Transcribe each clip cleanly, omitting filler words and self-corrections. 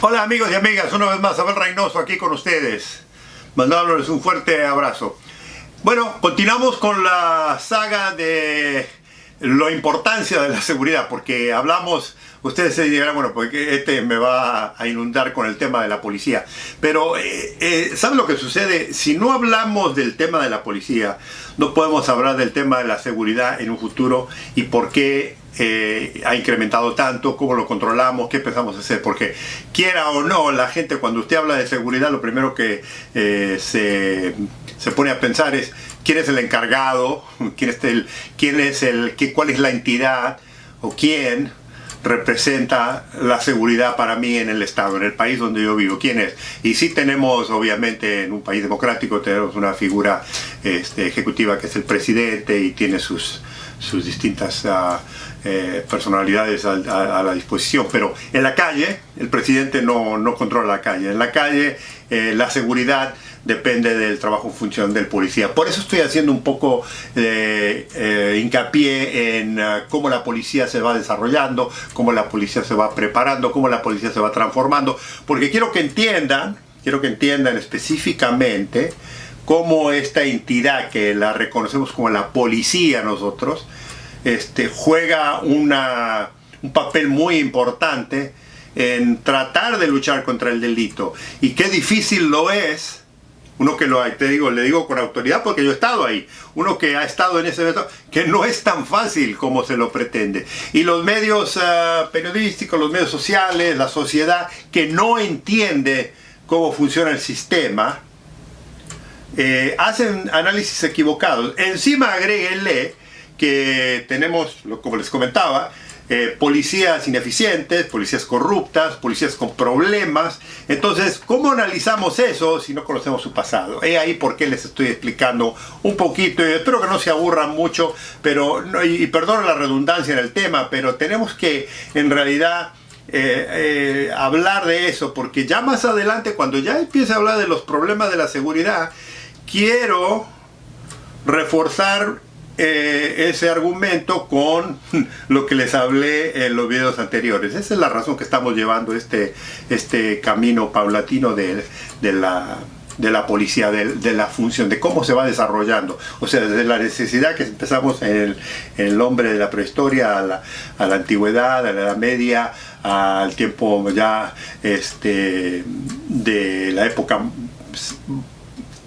Hola amigos y amigas, una vez más Abel Reynoso aquí con ustedes, mandándoles un fuerte abrazo. Bueno, continuamos con la saga de la importancia de la seguridad, porque hablamos, ustedes se dirán, bueno, porque este me va a inundar con el tema de la policía, pero ¿saben lo que sucede? Si no hablamos del tema de la policía, no podemos hablar del tema de la seguridad en un futuro y por qué ha incrementado tanto, cómo lo controlamos, qué pensamos hacer, porque quiera o no, la gente cuando usted habla de seguridad, lo primero que se pone a pensar es quién es el encargado, cuál es la entidad o quién representa la seguridad para mí en el Estado, en el país donde yo vivo, quién es. Y sí tenemos, obviamente, en un país democrático, tenemos una figura ejecutiva que es el presidente y tiene sus distintas personalidades a la disposición, pero en la calle el presidente no controla la calle. En la calle la seguridad depende del trabajo en función del policía. Por eso estoy haciendo un poco hincapié en cómo la policía se va desarrollando, cómo la policía se va preparando, cómo la policía se va transformando, porque quiero que entiendan específicamente cómo esta entidad que la reconocemos como la policía nosotros, juega un papel muy importante en tratar de luchar contra el delito. Y qué difícil lo es, uno que le digo con autoridad porque yo he estado ahí, uno que ha estado en ese evento, que no es tan fácil como se lo pretende. Y los medios periodísticos, los medios sociales, la sociedad que no entiende cómo funciona el sistema, hacen análisis equivocados. Encima agréguenle que tenemos, como les comentaba, policías ineficientes, policías corruptas, policías con problemas. Entonces, ¿cómo analizamos eso si no conocemos su pasado? He ahí por qué les estoy explicando un poquito, y espero que no se aburran mucho, pero y perdonen la redundancia en el tema, pero tenemos que en realidad hablar de eso, porque ya más adelante, cuando ya empiece a hablar de los problemas de la seguridad, quiero reforzar ese argumento con lo que les hablé en los videos anteriores. Esa es la razón que estamos llevando este camino paulatino de la policía, de la función, de cómo se va desarrollando. O sea, desde la necesidad que empezamos en el hombre de la prehistoria, a la antigüedad, a la Edad Media, al tiempo ya de la época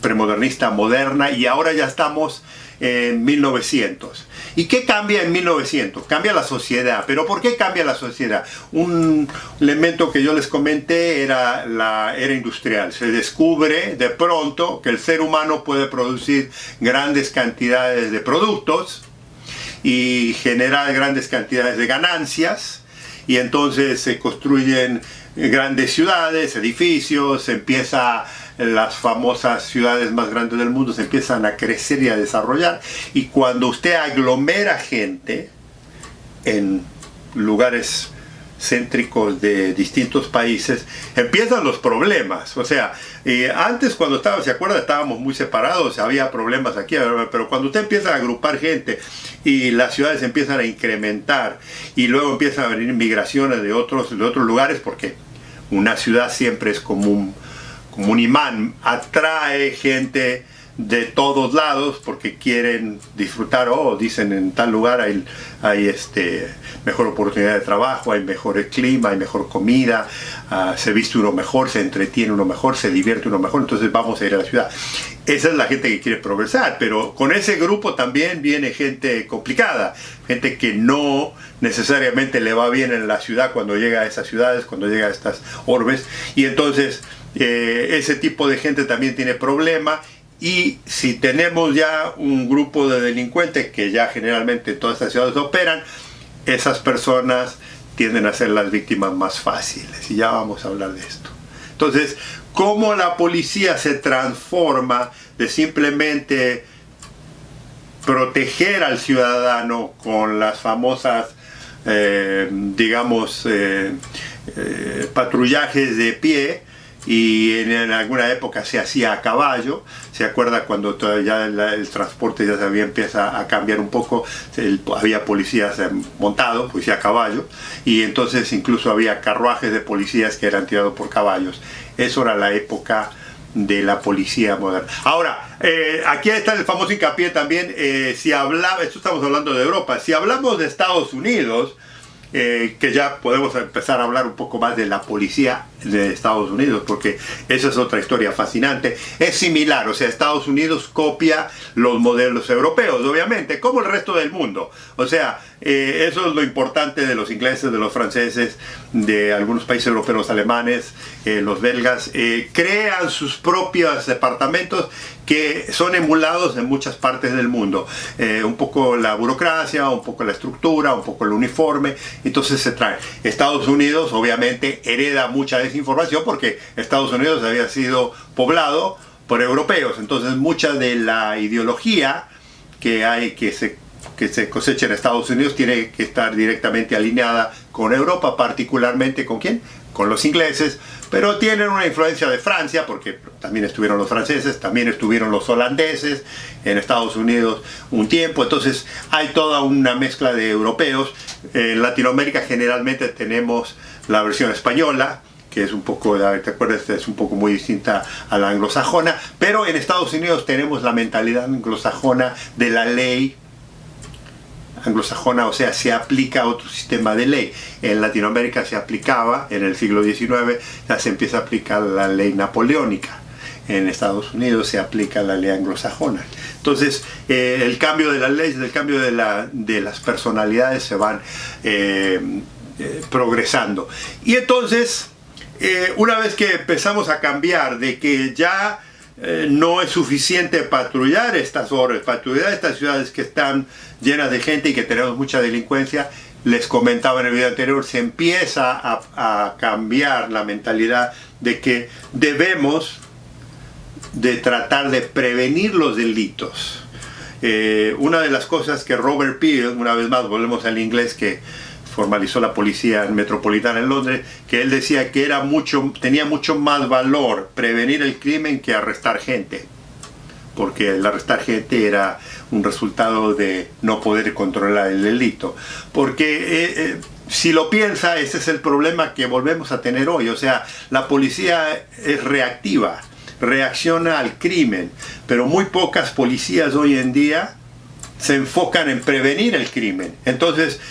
premodernista, moderna, y ahora ya estamos en 1900. ¿Y qué cambia en 1900? Cambia la sociedad. ¿Pero por qué cambia la sociedad? Un elemento que yo les comenté era la era industrial. Se descubre de pronto que el ser humano puede producir grandes cantidades de productos y generar grandes cantidades de ganancias, y entonces se construyen grandes ciudades, edificios, las famosas ciudades más grandes del mundo se empiezan a crecer y a desarrollar, y cuando usted aglomera gente en lugares céntricos de distintos países, empiezan los problemas. O sea, antes cuando ¿se acuerda? Estábamos muy separados, había problemas aquí, pero cuando usted empieza a agrupar gente y las ciudades empiezan a incrementar y luego empiezan a venir migraciones de otros lugares, porque una ciudad siempre es como un imán, atrae gente de todos lados porque quieren disfrutar, dicen en tal lugar hay mejor oportunidad de trabajo, hay mejor clima, hay mejor comida, se viste uno mejor, se entretiene uno mejor, se divierte uno mejor, entonces vamos a ir a la ciudad. Esa es la gente que quiere progresar, pero con ese grupo también viene gente complicada, gente que no necesariamente le va bien en la ciudad cuando llega a esas ciudades, cuando llega a estas orbes, y entonces ese tipo de gente también tiene problema. Y si tenemos ya un grupo de delincuentes que ya generalmente en todas estas ciudades operan, esas personas tienden a ser las víctimas más fáciles, y ya vamos a hablar de esto. Entonces, ¿cómo la policía se transforma de simplemente proteger al ciudadano con las famosas, patrullajes de pie, y en alguna época se hacía a caballo. ¿Se acuerda cuando todavía el transporte ya empieza a cambiar un poco? Había policías montados, policía a caballo, y entonces incluso había carruajes de policías que eran tirados por caballos. Eso era la época de la policía moderna. Ahora, aquí está el famoso hincapié también, esto estamos hablando de Europa, si hablamos de Estados Unidos, que ya podemos empezar a hablar un poco más de la policía de Estados Unidos, porque esa es otra historia fascinante. Es similar, o sea, Estados Unidos copia los modelos europeos, obviamente, como el resto del mundo. O sea, eso es lo importante de los ingleses, de los franceses, de algunos países europeos, los alemanes, los belgas, crean sus propios departamentos que son emulados en muchas partes del mundo. Un poco la burocracia, un poco la estructura, un poco el uniforme, entonces se trae. Estados Unidos obviamente hereda mucha desinformación porque Estados Unidos había sido poblado por europeos, entonces mucha de la ideología que hay que se cosecha en Estados Unidos tiene que estar directamente alineada con Europa, particularmente ¿con quién? Con los ingleses, pero tienen una influencia de Francia, porque también estuvieron los franceses, también estuvieron los holandeses en Estados Unidos un tiempo, entonces hay toda una mezcla de europeos. En Latinoamérica generalmente tenemos la versión española, que es un poco, ¿te acuerdas? Es un poco muy distinta a la anglosajona, pero en Estados Unidos tenemos la mentalidad anglosajona de la ley anglosajona, o sea, se aplica otro sistema de ley. En Latinoamérica se aplicaba, en el siglo XIX, ya se empieza a aplicar la ley napoleónica. En Estados Unidos se aplica la ley anglosajona. Entonces, el cambio de las leyes, el cambio de las personalidades se van progresando. Y entonces, una vez que empezamos a cambiar de que ya no es suficiente patrullar estas horas, patrullar estas ciudades que están llenas de gente y que tenemos mucha delincuencia, les comentaba en el video anterior, se empieza a cambiar la mentalidad de que debemos de tratar de prevenir los delitos. Una de las cosas que Robert Peel, una vez más volvemos al inglés que formalizó la policía metropolitana en Londres, que él decía que tenía mucho más valor prevenir el crimen que arrestar gente, porque el arrestar gente era un resultado de no poder controlar el delito. Porque si lo piensa, ese es el problema que volvemos a tener hoy. O sea, la policía es reactiva, reacciona al crimen, pero muy pocas policías hoy en día se enfocan en prevenir el crimen. Entonces,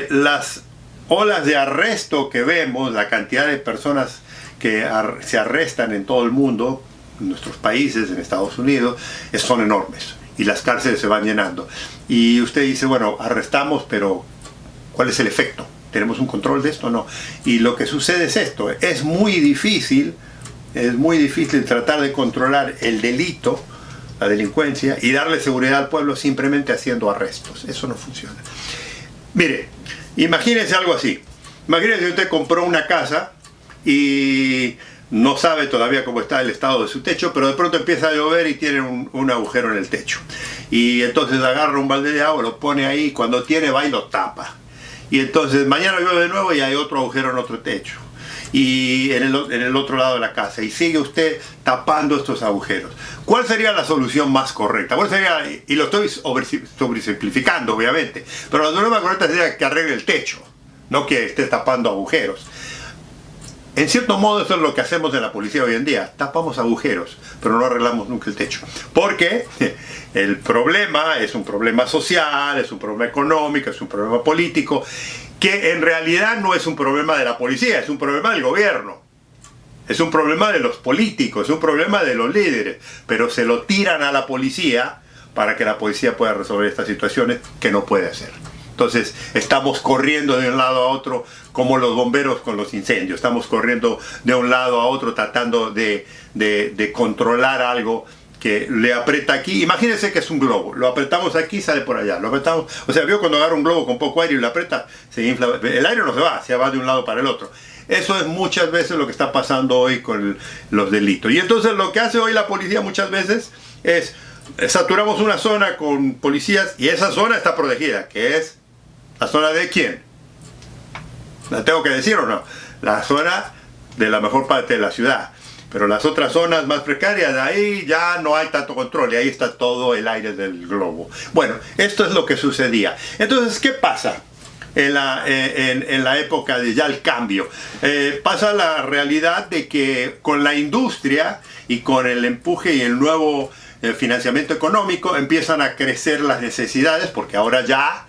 las olas de arresto que vemos, la cantidad de personas que se arrestan en todo el mundo, en nuestros países, en Estados Unidos, son enormes. Y las cárceles se van llenando. Y usted dice, bueno, arrestamos, pero ¿cuál es el efecto? ¿Tenemos un control de esto o no? Y lo que sucede es esto. Es muy difícil tratar de controlar el delito, la delincuencia, y darle seguridad al pueblo simplemente haciendo arrestos. Eso no funciona. Mire, imagínense algo así. Imagínense que usted compró una casa y no sabe todavía cómo está el estado de su techo, pero de pronto empieza a llover y tiene un agujero en el techo. Y entonces agarra un balde de agua, lo pone ahí, y cuando va y lo tapa. Y entonces mañana llueve de nuevo y hay otro agujero en otro techo. Y en el otro lado de la casa, y sigue usted tapando estos agujeros. ¿Cuál sería la solución más correcta? ¿Cuál sería? Y lo estoy sobresimplificando, obviamente, pero la solución más correcta sería que arregle el techo, no que esté tapando agujeros. En cierto modo eso es lo que hacemos en la policía hoy en día, tapamos agujeros, pero no arreglamos nunca el techo. Porque el problema es un problema social, es un problema económico, es un problema político, que en realidad no es un problema de la policía, es un problema del gobierno. Es un problema de los políticos, es un problema de los líderes, pero se lo tiran a la policía para que la policía pueda resolver estas situaciones que no puede hacer. Entonces estamos corriendo de un lado a otro como los bomberos con los incendios, estamos corriendo de un lado a otro tratando de controlar algo que le aprieta aquí. Imagínense que es un globo, lo apretamos aquí, sale por allá, lo apretamos, o sea, vio cuando agarra un globo con poco aire y lo aprieta, se infla, el aire no se va de un lado para el otro. Eso es muchas veces lo que está pasando hoy con los delitos. Y entonces lo que hace hoy la policía muchas veces es, saturamos una zona con policías y esa zona está protegida, que es la zona de ¿quién? ¿La tengo que decir o no? La zona de la mejor parte de la ciudad. Pero las otras zonas más precarias, ahí ya no hay tanto control y ahí está todo el aire del globo. Bueno, esto es lo que sucedía. Entonces, ¿qué pasa en la época de ya el cambio? Pasa la realidad de que con la industria y con el empuje y el nuevo financiamiento económico empiezan a crecer las necesidades, porque ahora ya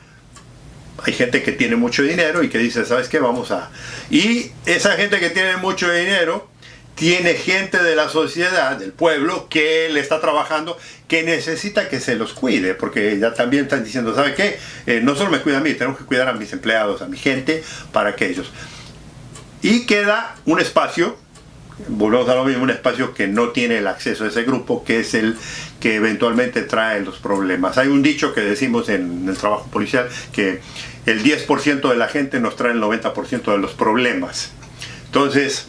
hay gente que tiene mucho dinero y que dice, ¿sabes qué? Vamos a... Y esa gente que tiene mucho dinero tiene gente de la sociedad, del pueblo, que le está trabajando, que necesita que se los cuide, porque ya también están diciendo, ¿sabe qué? No solo me cuida a mí, tenemos que cuidar a mis empleados, a mi gente, para que ellos... Y queda un espacio, volvemos a lo mismo, un espacio que no tiene el acceso a ese grupo, que es el que eventualmente trae los problemas. Hay un dicho que decimos en el trabajo policial, que el 10% de la gente nos trae el 90% de los problemas. Entonces...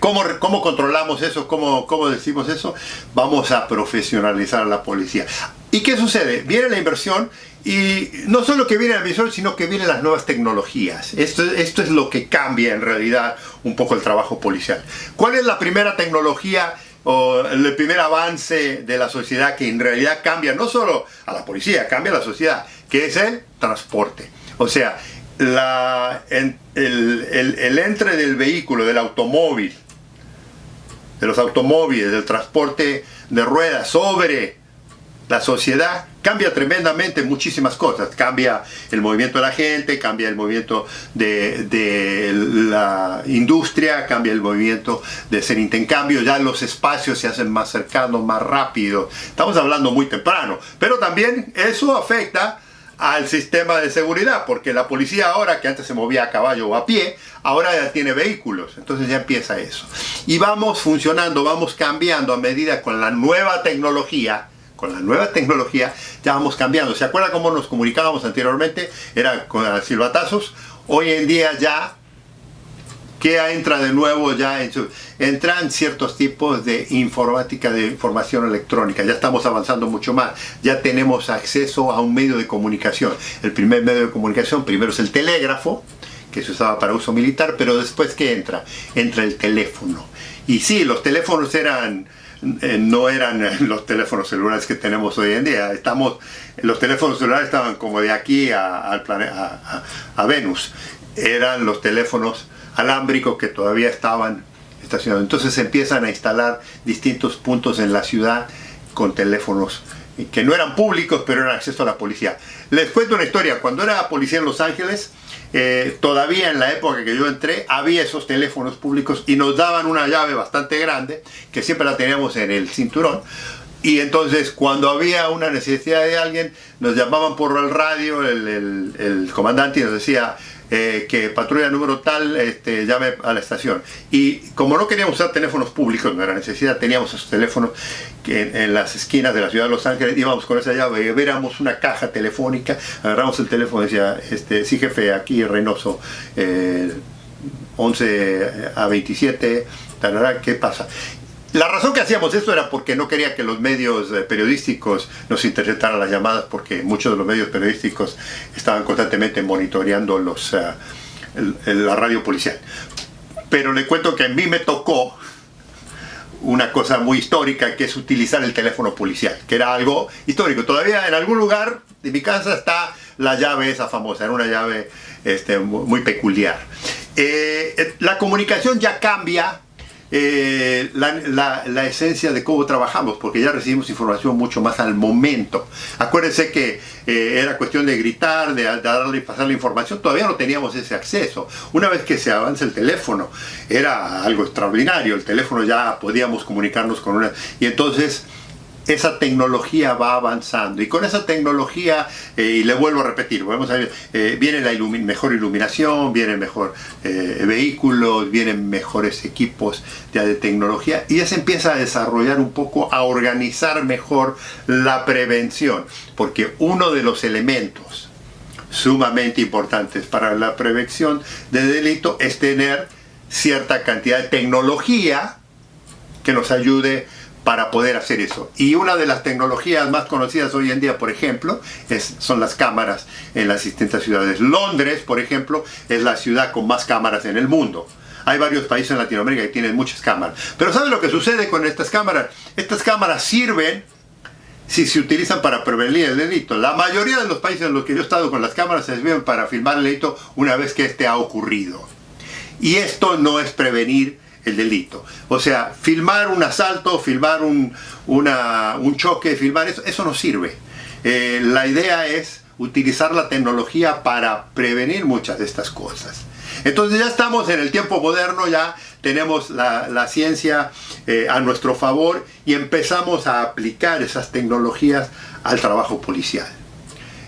¿Cómo controlamos eso? ¿Cómo decimos eso? Vamos a profesionalizar a la policía. ¿Y qué sucede? Viene la inversión y no solo que viene la inversión, sino que vienen las nuevas tecnologías. Esto es lo que cambia en realidad un poco el trabajo policial. ¿Cuál es la primera tecnología o el primer avance de la sociedad que en realidad cambia no solo a la policía, cambia a la sociedad? Que es el transporte. O sea, el entre del vehículo, del automóvil, de los automóviles, del transporte de ruedas sobre la sociedad, cambia tremendamente muchísimas cosas. Cambia el movimiento de la gente, cambia el movimiento de la industria, cambia el movimiento de hacer intercambio, ya los espacios se hacen más cercanos, más rápidos. Estamos hablando muy temprano, pero también eso afecta al sistema de seguridad, porque la policía ahora, que antes se movía a caballo o a pie, ahora ya tiene vehículos, entonces ya empieza eso. Y vamos funcionando, vamos cambiando a medida con la nueva tecnología, ya vamos cambiando. ¿Se acuerda cómo nos comunicábamos anteriormente? Era con silbatazos. Hoy en día ya, ¿qué entra de nuevo? Entran ciertos tipos de informática, de información electrónica. Ya estamos avanzando mucho más. Ya tenemos acceso a un medio de comunicación. El primer medio de comunicación, primero es el telégrafo, que se usaba para uso militar, pero después, ¿qué entra? Entra el teléfono. Y sí, los teléfonos no eran los teléfonos celulares que tenemos hoy en día. Los teléfonos celulares estaban como de aquí a Venus. Eran los teléfonos alámbricos que todavía estaban estacionados. Entonces se empiezan a instalar distintos puntos en la ciudad con teléfonos que no eran públicos, pero eran acceso a la policía. Les cuento una historia. Cuando era policía en Los Ángeles, todavía en la época que yo entré, había esos teléfonos públicos y nos daban una llave bastante grande, que siempre la teníamos en el cinturón. Y entonces, cuando había una necesidad de alguien, nos llamaban por el radio, el comandante, y nos decía que patrulla número tal llame a la estación. Y como no queríamos usar teléfonos públicos, no era necesidad, teníamos esos teléfonos que en las esquinas de la ciudad de Los Ángeles, íbamos con esa llave, viéramos una caja telefónica, agarramos el teléfono y decía, sí jefe, aquí Reynoso, 11 a 27, ¿qué pasa? La razón que hacíamos esto era porque no quería que los medios periodísticos nos interceptaran las llamadas, porque muchos de los medios periodísticos estaban constantemente monitoreando la radio policial. Pero le cuento que a mí me tocó una cosa muy histórica, que es utilizar el teléfono policial, que era algo histórico. Todavía en algún lugar de mi casa está la llave esa famosa, era una llave muy peculiar. La comunicación ya cambia la esencia de cómo trabajamos, porque ya recibimos información mucho más al momento. Acuérdense que era cuestión de gritar, de darle y pasar la información. Todavía no teníamos ese acceso. Una vez que se avanza el teléfono, era algo extraordinario. El teléfono ya podíamos comunicarnos con una... Y entonces esa tecnología va avanzando, y con esa tecnología, y le vuelvo a repetir, viene la mejor iluminación, vienen mejor vehículos, vienen mejores equipos ya de tecnología, y ya se empieza a desarrollar un poco, a organizar mejor la prevención, porque uno de los elementos sumamente importantes para la prevención de delito es tener cierta cantidad de tecnología que nos ayude para poder hacer eso. Y una de las tecnologías más conocidas hoy en día, por ejemplo, son las cámaras en las distintas ciudades. Londres, por ejemplo, es la ciudad con más cámaras en el mundo. Hay varios países en Latinoamérica que tienen muchas cámaras. Pero ¿sabe lo que sucede con estas cámaras? Estas cámaras sirven si se utilizan para prevenir el delito. La mayoría de los países en los que yo he estado con las cámaras se sirven para filmar el delito una vez que este ha ocurrido. Y esto no es prevenir el delito. O sea, filmar un asalto, filmar un choque, filmar eso no sirve. La idea es utilizar la tecnología para prevenir muchas de estas cosas. Entonces ya estamos en el tiempo moderno, ya tenemos la ciencia a nuestro favor y empezamos a aplicar esas tecnologías al trabajo policial.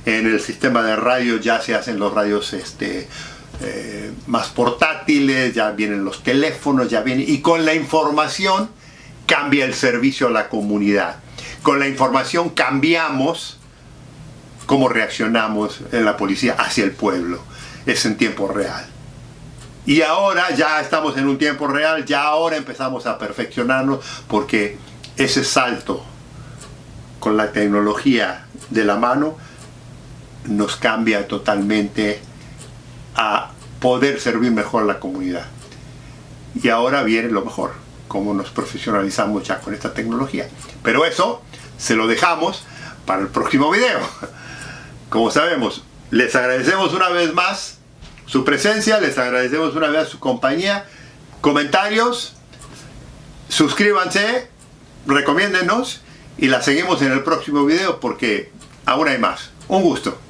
En el sistema de radio ya se hacen los radios más portátiles, ya vienen los teléfonos, y con la información cambia el servicio a la comunidad. Con la información cambiamos cómo reaccionamos en la policía hacia el pueblo. Es en tiempo real. Y ahora ya estamos en un tiempo real, ya ahora empezamos a perfeccionarnos porque ese salto con la tecnología de la mano nos cambia totalmente a poder servir mejor a la comunidad. Y ahora viene lo mejor, cómo nos profesionalizamos ya con esta tecnología. Pero eso se lo dejamos para el próximo video. Como sabemos, les agradecemos una vez más su presencia, les agradecemos una vez su compañía, comentarios, suscríbanse, recomiéndennos y la seguimos en el próximo video porque aún hay más. Un gusto.